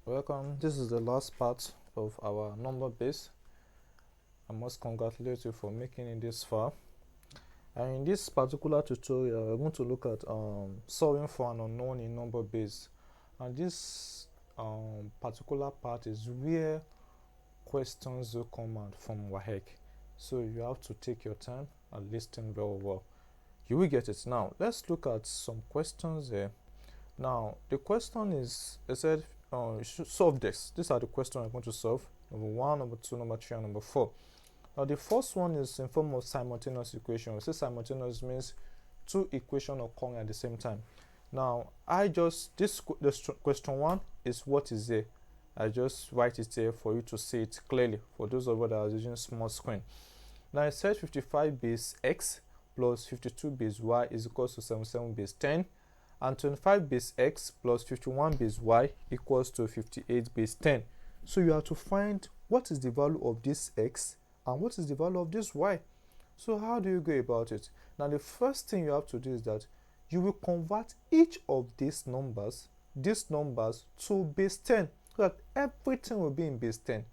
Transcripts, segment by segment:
Welcome. This is the last part of our number base. I must congratulate you for making it this far. And in this particular tutorial, we're going to look at solving for an unknown in number base. And this particular part is where questions will come out from WAHEC. So you have to take your time and listen very well. You will get it. Now, let's look at some questions there. Now, the question is, it said, you should solve this. These are the questions I'm going to solve. Number 1, number 2, number 3, and number 4. Now, the first one is in form of simultaneous equation. We say simultaneous means two equations occurring at the same time. Now, this question 1 is what is there. I just write it here for you to see it clearly, for those of you that are using small screen. Now, it said 55 base x plus 52 base y is equals to 77 base 10. And 25 base x plus 51 base y equals to 58 base 10. So you have to find what is the value of this x and what is the value of this y. So how do you go about it? Now, the first thing you have to do is that you will convert each of these numbers to base 10, so that everything will be in base 10.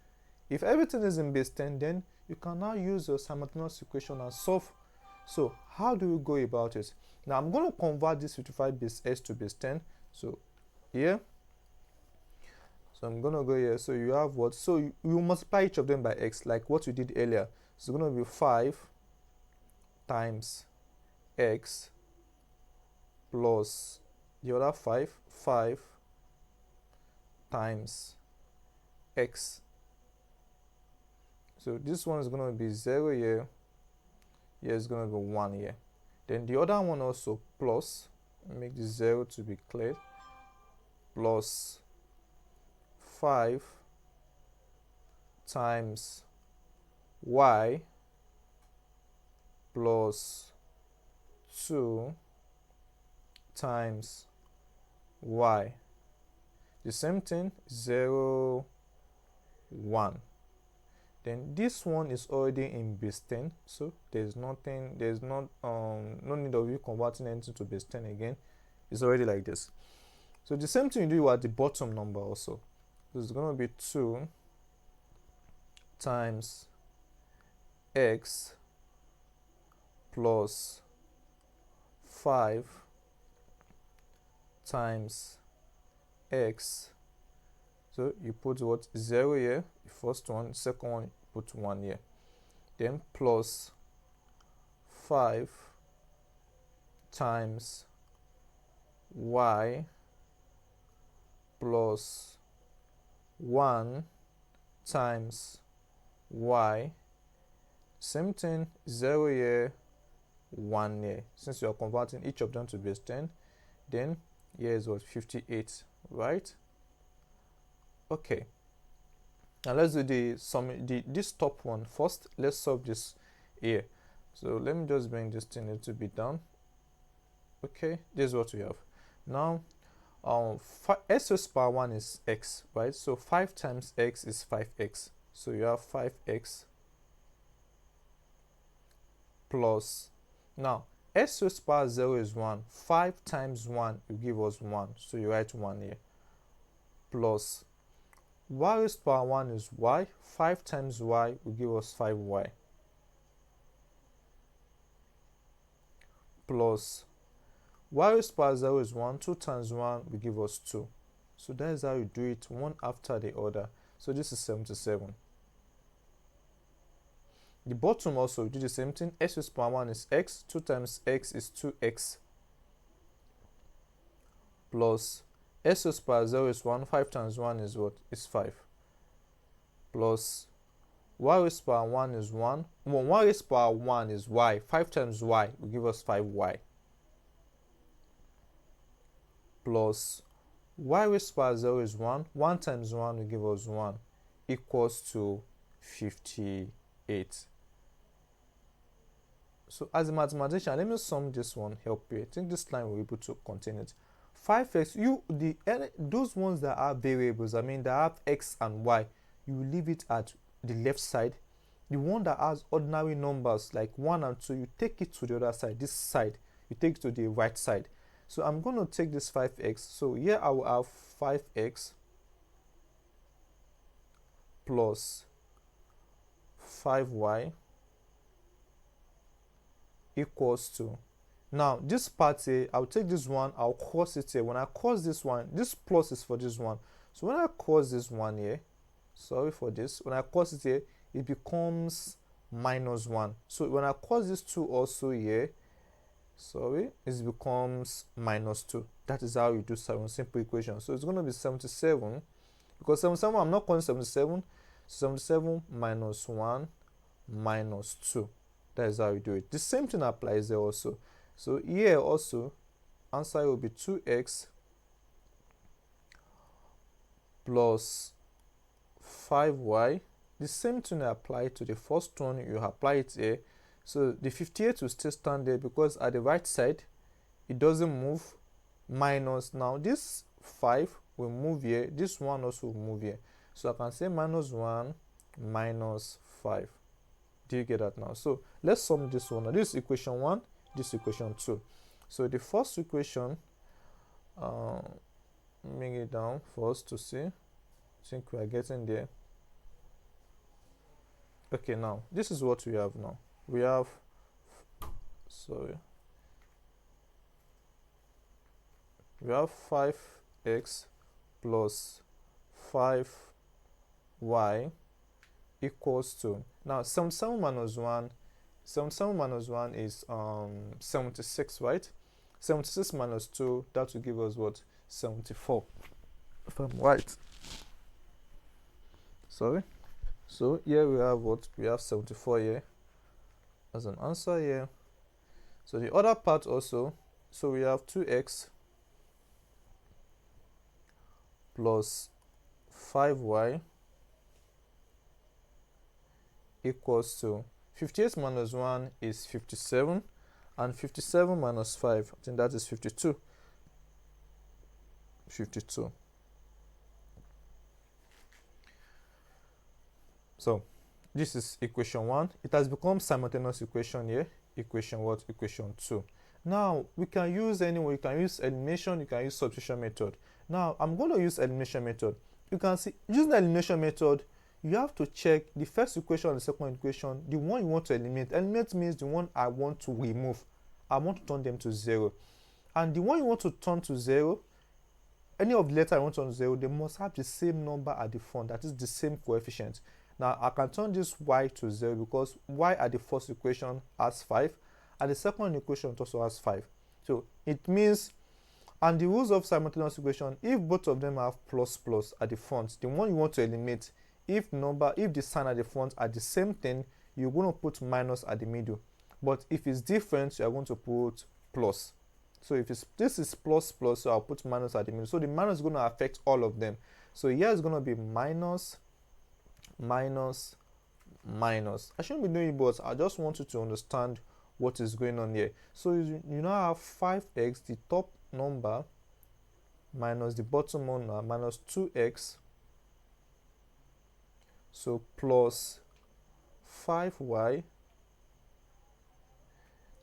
If everything is in base 10, then you can now use your simultaneous equation and solve. So how do we go about it? Now I'm going to convert this 55 base s to base 10. So here, so I'm going to go here. So you have what? So you multiply each of them by x, like what we did earlier. So it's going to be 5 times x plus the other 5 times x. So this one is going to be 0 here. Here is going to be 1 here. Then the other one also plus, make the 0 to be clear, plus 5 times y plus 2 times y. The same thing, 0, 1. Then this one is already in base 10, so there's no need of you converting anything to base 10 again. It's already like this. So the same thing you do at the bottom number also. So it's going to be 2 times x plus 5 times x. So you put what? 0 here, the first one, second one, you put 1 here. Then plus 5 times y plus 1 times y. Same thing, 0 here, 1 here. Since you are converting each of them to base 10, then here is what? 58, right? Okay, now let's do this top one first. Let's solve this here. So let me just bring this thing a little bit down. Okay, this is what we have now. S raised to power 1 is x, right? So 5 times x is 5x. So you have 5x plus, now s raised to power 0 is 1. 5 times 1 will give us 1. So you write 1 here, plus y raised to power 1 is y. 5 times y will give us 5y. Plus y raised to power 0 is 1. 2 times 1 will give us 2. So that is how you do it, one after the other. So this is 77. The bottom also do the same thing. S raised to power 1 is x. 2 times x is 2x. Plus s raised to power 0 is 1. 5 times 1 is what? Is 5. Plus y raised to power 1 is 1. Well, y raised to power 1 is y. 5 times y will give us 5y. Plus y raised to power 0 is 1. 1 times 1 will give us 1, equals to 58. So as a mathematician, let me sum this one, help you. I think this line will be able to contain it. 5x, those ones that are variables, I mean that have x and y, you will leave it at the left side. The one that has ordinary numbers like 1 and 2, you take it to the other side, this side, you take it to the right side. So I'm going to take this 5x. So here I will have 5x plus 5y equals to, now this part here, I'll take this one, I'll cross it here. When I cross this one, this plus is for this one. So when I cross this one here, sorry for this, when I cross it here, it becomes minus 1. So when I cross this 2 also here, sorry, it becomes minus 2. That is how you do simple equation. So it's going to be 77, because 77, I'm not calling 77, 77 minus 1 minus 2. That is how you do it. The same thing applies there also. So here also, answer will be 2x plus 5y. The same thing applied to the first one, you apply it here. So the 58 will still stand there, because at the right side it doesn't move, minus, now this 5 will move here, this one also will move here. So I can say minus 1 minus 5. Do you get that now? So let's sum this one. This is equation 1, this is equation 2. So the first equation, bring it down for us to see. I think we are getting there. Okay, now this is what we have now. We have, sorry, we have 5x plus 5y equals to, now 77 minus 1, 77 minus 1 is 76, right? 76 minus 2, that will give us what? 74, if I'm right. Sorry. So here we have what? We have 74 here as an answer here. So the other part also, so we have 2x plus 5y equals to, 58 minus 1 is 57, and 57 minus 5, I think that is 52. 52. So this is equation 1. It has become simultaneous equation here. Equation what? Equation 2. Now we can use anyway. You can use elimination, you can use substitution method. Now I'm going to use elimination method. You can see, using the elimination method, you have to check the first equation and the second equation, the one you want to eliminate. Eliminate means the one I want to remove. I want to turn them to 0. And the one you want to turn to 0, any of the letters I want to turn to 0, they must have the same number at the front, that is the same coefficient. Now I can turn this y to 0 because y at the first equation has 5, and the second equation also has 5. So it means, and the rules of simultaneous equation, if both of them have plus plus at the front, the one you want to eliminate, if the sign at the front are the same thing, you're going to put minus at the middle. But if it's different, you are going to put plus. So if this is plus plus, so I'll put minus at the middle. So the minus is going to affect all of them. So here is going to be minus, minus, minus. I shouldn't be doing it, but I just want you to understand what is going on here. So you now have 5x, the top number, minus the bottom number, minus 2x, so plus 5y.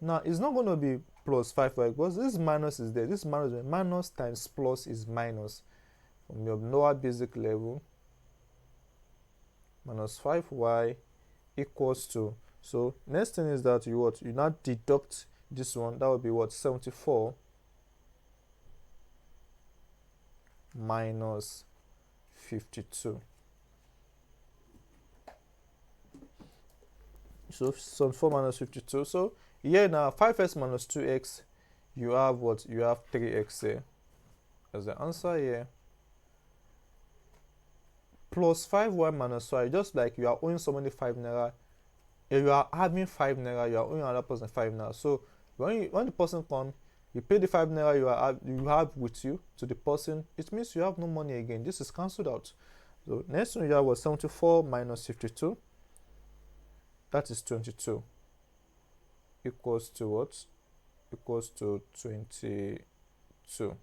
Now it's not going to be plus 5y because this minus is there. This minus times plus is minus from your lower basic level. Minus 5y equals to, so next thing is that you now deduct this one. That would be what? 74 minus 52. So 74 minus 52. So here now 5x minus 2x, you have what? You have 3x here as the answer here. Plus 5y minus y, just like you are owing somebody 5 naira, if you are having 5 naira, you are owing another person 5 naira. So when the person comes, you pay the 5 naira you have with you to the person, it means you have no money again. This is cancelled out. So next one you have was 74 minus 52. That is 22. Equals to what? Equals to 22.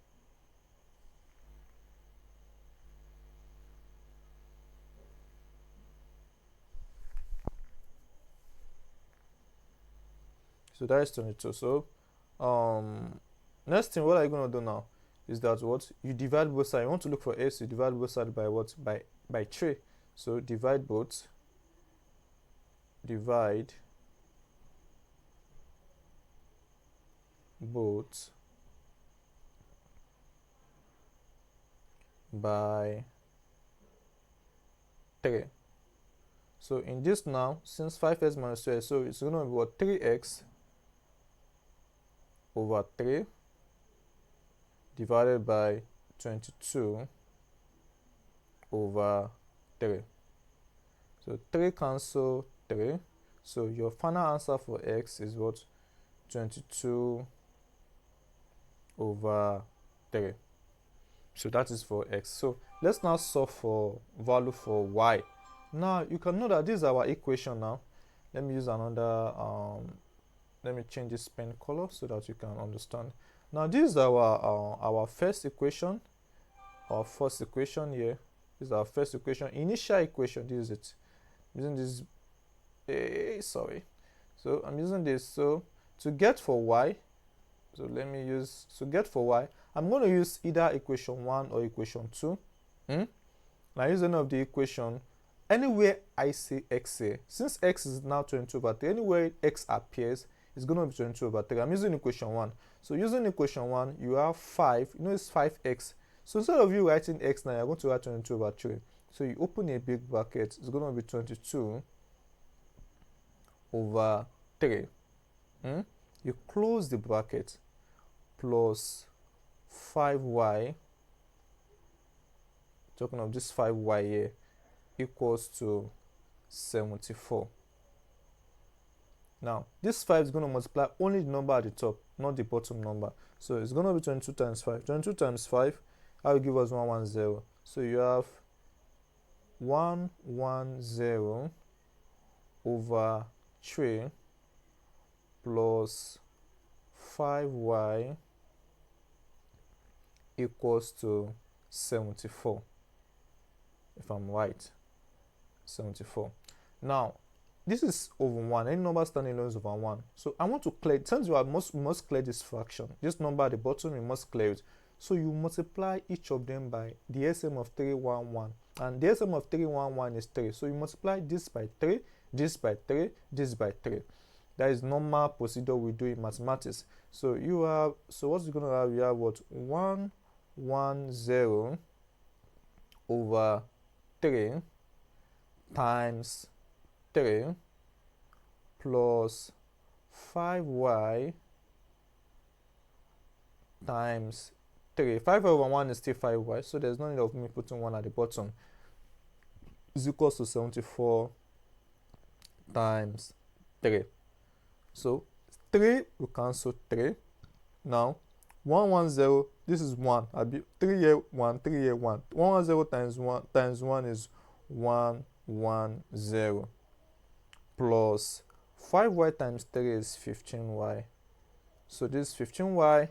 So that is 22. So next thing, what are you going to do now is that what? You divide both sides. You want to look for s, you divide both sides by what? By 3. So divide both. Divide both by 3. So in this now, since 5x minus 2x, so it's going to be what, 3x over 3 divided by 22 over 3. So 3 cancel 3. So your final answer for x is what? 22 over 3. So that is for x. So let's now solve for value for y. Now you can know that this is our equation now. Let me use another let me change this pen color so that you can understand. Now this is our first equation, our first equation here. This is our first equation, initial equation. This is it. I'm using this. Sorry. So I'm using this. So to get for y, so let me use, to get for y, I'm going to use either equation 1 or equation 2. Now use any of the equation. Anywhere I see x here, since x is now 22 over 3, anywhere x appears, it's going to be 22 over 3. I'm using equation 1. So using equation 1, you have 5. You know it's 5x. So instead of you writing x now, you're going to write 22 over 3. So you open a big bracket. It's going to be 22 over 3. You close the bracket plus 5y, talking of this 5y here, equals to 74. Now this 5 is going to multiply only the number at the top, not the bottom number. So it's going to be 22 times 5. 22 times 5, that will give us 110. So you have 110 over 3 plus 5y equals to 74. If I'm right, 74. Now this is over 1. Any number standing alone is over 1. So I want to clear it. Since we must clear this fraction, this number at the bottom, we must clear it. So you multiply each of them by the SM of 311, and the SM of 311 is 3. So you multiply this by 3, this by 3, this by 3. That is normal procedure we do in mathematics. So you have, so what's going to have? You have what? 110 over 3 times 3 plus 5y times 3. 5 over 1 is still 5y, so there's no need of me putting 1 at the bottom. Is equals to 74 times 3. So 3 will cancel 3. Now 110, this is 1. I'll be 3 here 1, 3 here 1. 110 times 1 is 110 plus 5y times 3 is 15y. So this 15y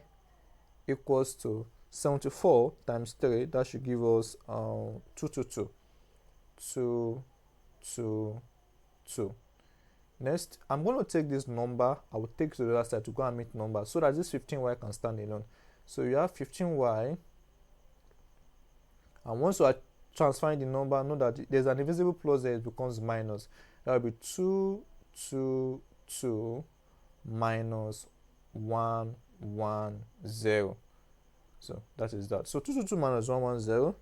equals to 74 times 3. That should give us 222. 222. Next, I'm going to take this number. I will take it to the other side to go and meet number so that this 15y can stand alone. So you have 15y, and once you are transferring the number, know that there's an invisible plus there, it becomes minus. That will be 222 minus 110. So that is that. So 222 minus 110,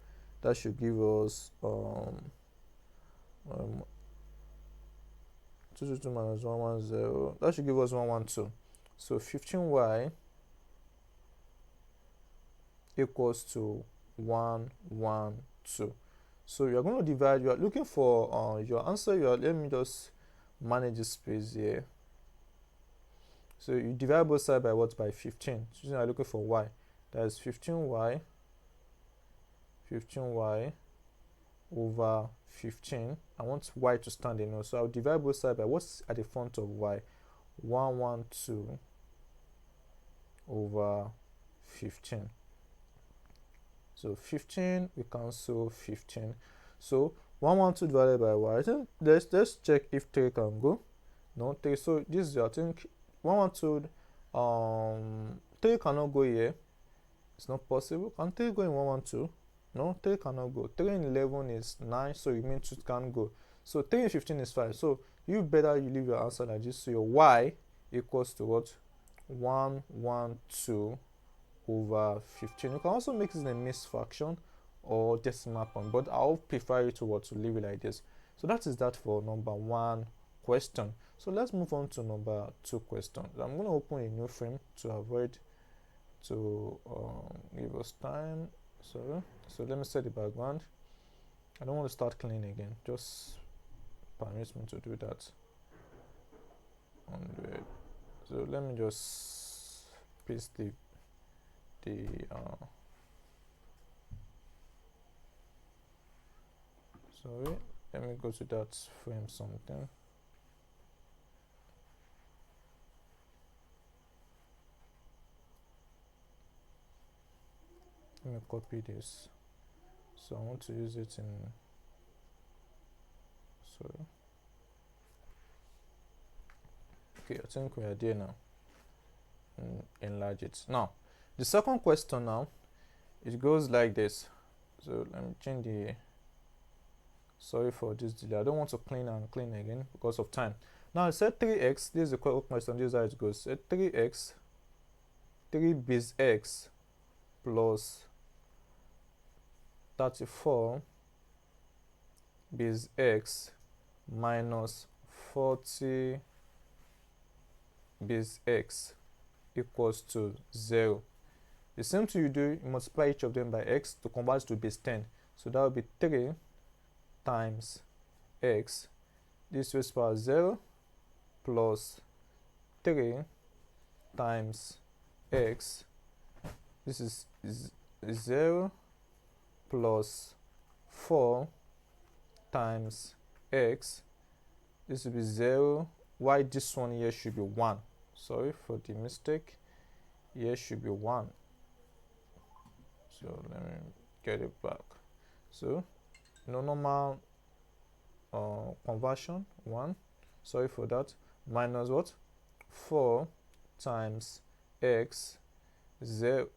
that should give us 222 minus 110, that should give us 112. So 15y equals to 112. So you are going to divide, you are looking for your answer. Let me just manage the space here. So you divide both sides by what? By 15. So you are looking for y. That is 15y over 15. I want y to stand alone, so I'll divide both sides by what's at the front of y. 112 over 15. So 15, we cancel 15. So 112 divided by y. I think let's check if 3 can go. No, 3. So this is, I think 112, 3 cannot go here. It's not possible. Can 3 go in 112? No, 3 cannot go. 3 in 11 is 9, so it means 2 can't go. So 3 in 15 is 5. So you leave your answer like this. So your y equals to what? 112 over 15. You can also make this in a mixed fraction or decimal point, but I'll prefer you to leave it like this. So that is that for number 1 question. So let's move on to number 2 question. I'm going to open a new frame to avoid to give us time. So let me set the background. I don't want to start cleaning again. Just permit me to do that. 100. So let me just paste the sorry, let me go to that frame something. Let me copy this. So I want to use it in, sorry. Okay, I think we are there now. Enlarge it. Now, the second question now, it goes like this. So let me change the, sorry for this delay. I don't want to clean again because of time. Now I said 3x, this is the question, this is how it goes. So 3x, 3 base x plus 34 base x minus 40 base x equals to 0. The same thing you do, you multiply each of them by x to convert to base 10. So that will be 3 times x, this raised to power 0 plus 3 times x, this is 0 plus 4 times x, this will be 0. Why this one here should be 1? Sorry for the mistake. Here should be 1. So let me get it back. So normal conversion 1. Sorry for that. Minus what? 4 times x 0.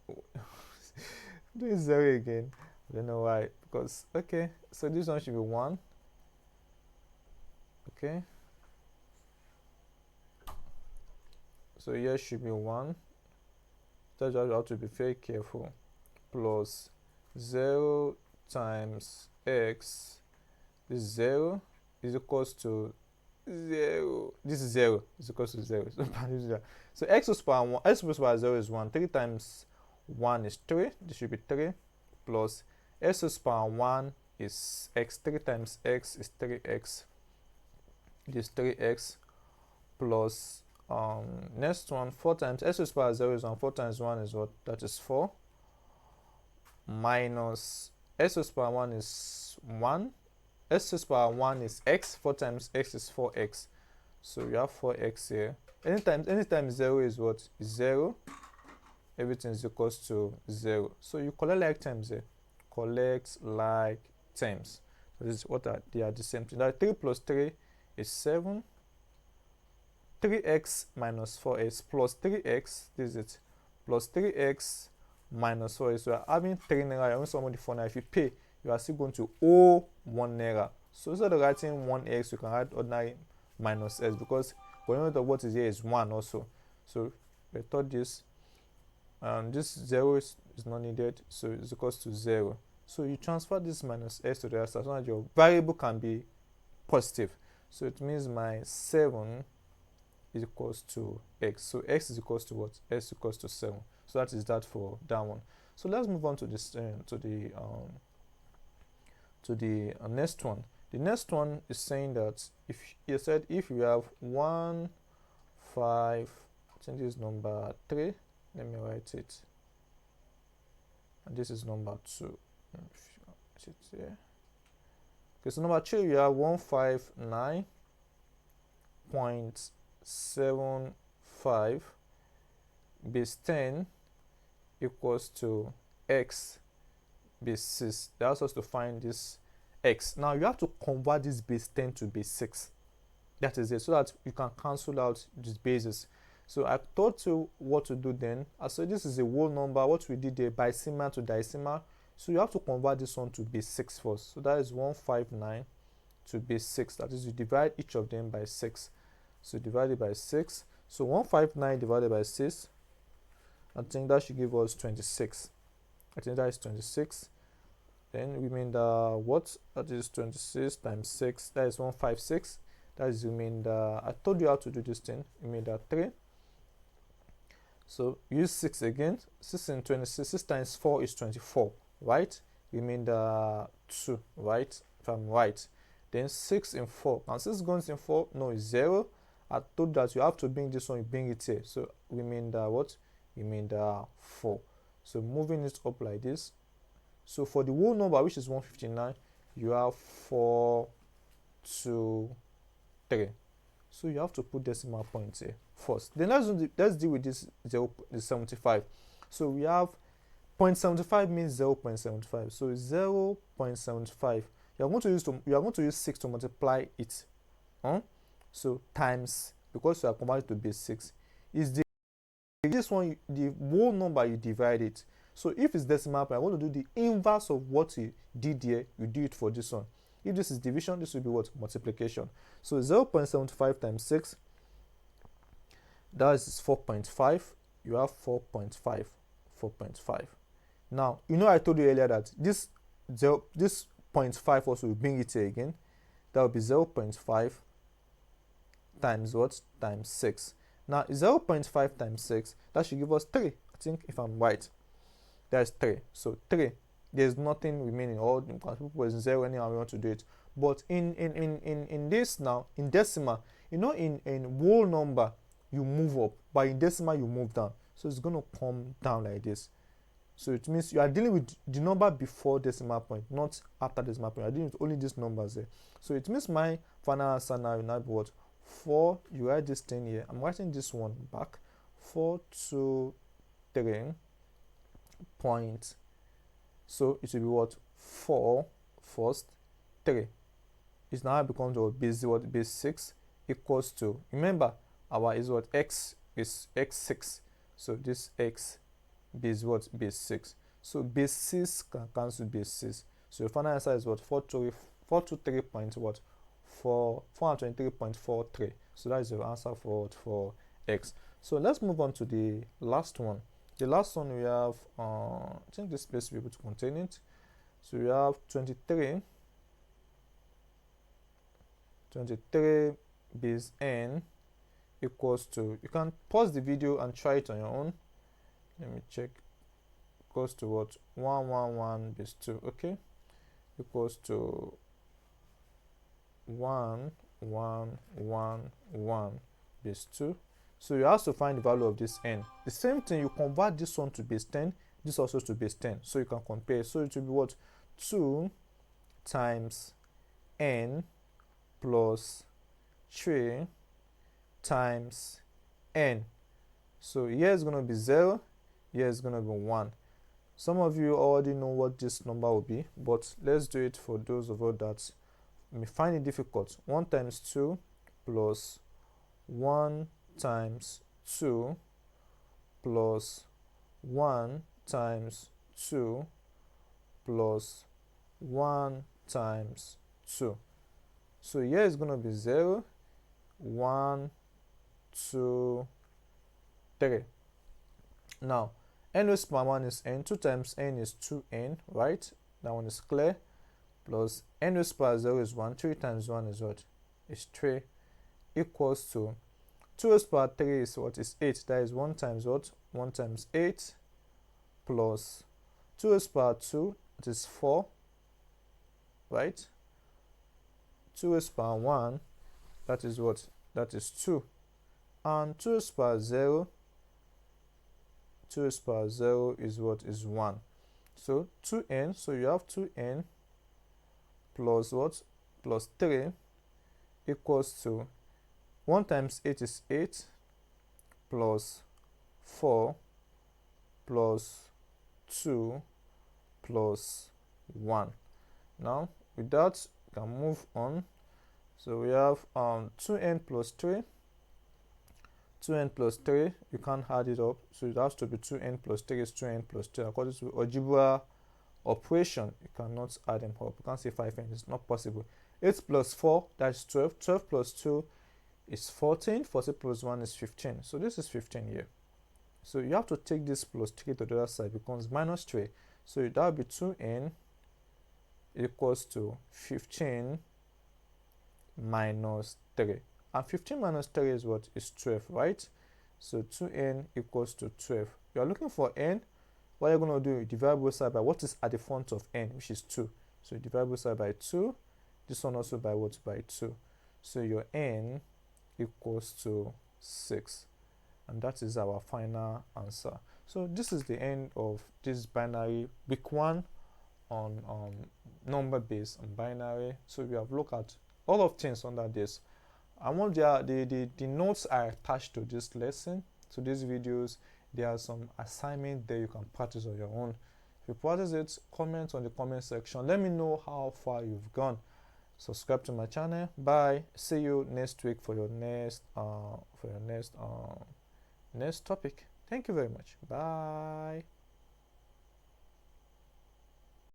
Do 0 again. I don't know why. Because okay. So this one should be 1. Okay. So here should be 1. That's why you have to be very careful. Plus 0 times x, this 0 is equals to 0. This is 0 is equals to 0. So x to power 1, x to the power 0 is 1. 3 times 1 is 3. This should be 3 plus x to the power 1 is x. 3 times x is 3x. This 3x plus next one, 4 times x to the power 0 is 1. 4 times 1 is what? That is 4. Minus x to the power 1 is 1. x to the power 1 is x. 4 times x is 4x. So you have 4x here. Anytime 0 is what? Is 0. Everything is equals to 0. So you collect like terms here. Collect like terms. So this is what they are the same thing. That 3 plus 3 is 7. 3x minus 4x plus 3x, this is it, plus 3x minus 4x. So you are having 3 naira, you're owing somebody 4 naira. If you pay, you are still going to owe 1 naira. So instead of writing 1x, you can write ordinary minus x, because we know that what is here is 1 also. So we thought this, and this 0 is not needed, so it's equals to 0. So you transfer this minus x to the other side so that your variable can be positive. So it means my 7 is equals to x. So x is equals to what? X equals to 7. So that is that for that one. So let's move on to this to the next one. The next one is saying that if you have 1, 5, I think this is number 3. Let me write it. And this is number 2. It here. Okay, so number 3 you have 159.75 base 10 equals to x base 6. That allows us to find this x. Now you have to convert this base 10 to base 6. That is it, so that you can cancel out these bases. So I taught you what to do then. I said this is a whole number. What we did there, by decimal to decimal, So you have to convert this one to base 6 first. So that is 159 to base 6. That is, you divide each of them by 6. So divide it by 6. So 159 divided by 6, I think that should give us 26. I think that is 26. Then remainder what? That is 26 times 6. That is 156. That is remainder. I told you how to do this thing. Remainder 3. So use 6 again. 6 and 26. 6 times 4 is 24, right? Remainder 2, right? If I'm right. Then 6 and 4. Now 6 goes in 4. No, it's 0. I told that you have to bring this one, you bring it here. So remainder what? Remainder 4. So moving it up like this. So for the whole number, which is 159, you have 4, 2, 3. So you have to put decimal points here first. Then let's deal with this 0.75. So we have 0.75 means 0.75. So 0.75. You are going to use 6 to multiply it. So times, because you are converted to base 6, is this one, the whole number, you divide it. So if it's decimal point, I want to do the inverse of what you did here, you do it for this one. If this is division, this will be what? Multiplication. So 0.75 times 6, that is 4.5. You have 4.5. 4.5. Now, I told you earlier that this 0.5 also will bring it here again. That will be 0.5 times what? Times 6. Now 0.5 times 6, that should give us 3. I think, if I'm right, that's 3. So 3, there's nothing remaining. All the people is 0 anyhow we want to do it. But in this now, in decimal, in whole number you move up, but in decimal you move down. So it's going to come down like this. So it means you are dealing with the number before decimal point, not after decimal point. You are dealing with only these numbers there. So it means my final answer now will not be what? 4, you write this thing here. I'm writing this one back. 423 point. So it will be what? 4 first 3. It now becomes what? Base 6 equals to, remember our is what? X is x6. So this x base what? Base 6. So base 6 can cancel base 6. So your final answer is what? 423 point what? 423.43. So that is your answer for x. So let's move on to the last one. The last one we have, I think this space will be able to contain it. So we have 23 base n equals to, you can pause the video and try it on your own. Let me check. Equals to what? 111 base 2. Okay, equals to 1111 base 2. So you have to find the value of this n. The same thing, you convert this one to base 10, this also to base 10, so you can compare. So it will be what? 2 times n plus 3 times n. So here is going to be 0, here is going to be 1. Some of you already know what this number will be, but let's do it for those of us that may find it difficult. 1 times 2 plus 1 times 2 plus 1 times 2 plus 1 times 2. So here is going to be 0, 1, 2, 3. Now, n raised by 1 is n. 2 times n is 2n, right? That one is clear. Plus n raised by 0 is 1. 3 times 1 is what? Is 3. Equals to 2 raised by 3 is what? Is 8. That is 1 times what? 1 times 8 plus 2 raised by 2, that is 4, right? 2 raised by 1, that is what? That is 2. And 2 raised by 0, 2 raised by 0 is what? Is 1. So 2n, so you have 2n plus what? Plus 3 equals to 1 times 8 is 8 plus 4 plus 2 plus 1. Now with that, we can move on. So we have 2n plus 3. 2n plus 3, you can't add it up, so it has to be 2n plus 3 is 2n plus 3 according to algebra operation, you cannot add them up. You can't say 5n, it's not possible. 8 plus 4, that's 12. 12 plus 2 is 14. 14 plus 1 is 15. So this is 15 here. So you have to take this plus 3 to the other side, becomes minus 3. So that will be 2n equals to 15 minus 3. And 15 minus 3 is what? Is 12, right? So 2n equals to 12. You are looking for n. What you're going to do, you divide both sides by what is at the front of n, which is 2. So you divide both sides by 2. This one also by what? By 2. So your n equals to 6. And that is our final answer. So this is the end of this binary week 1 on number base and binary. So we have looked at all of things under this. I want the notes are attached to this lesson, to these videos. There are some assignments there you can practice on your own. If you practice it, comment on the comment section. Let me know how far you've gone. Subscribe to my channel. Bye. See you next week for your next topic. Thank you very much. Bye.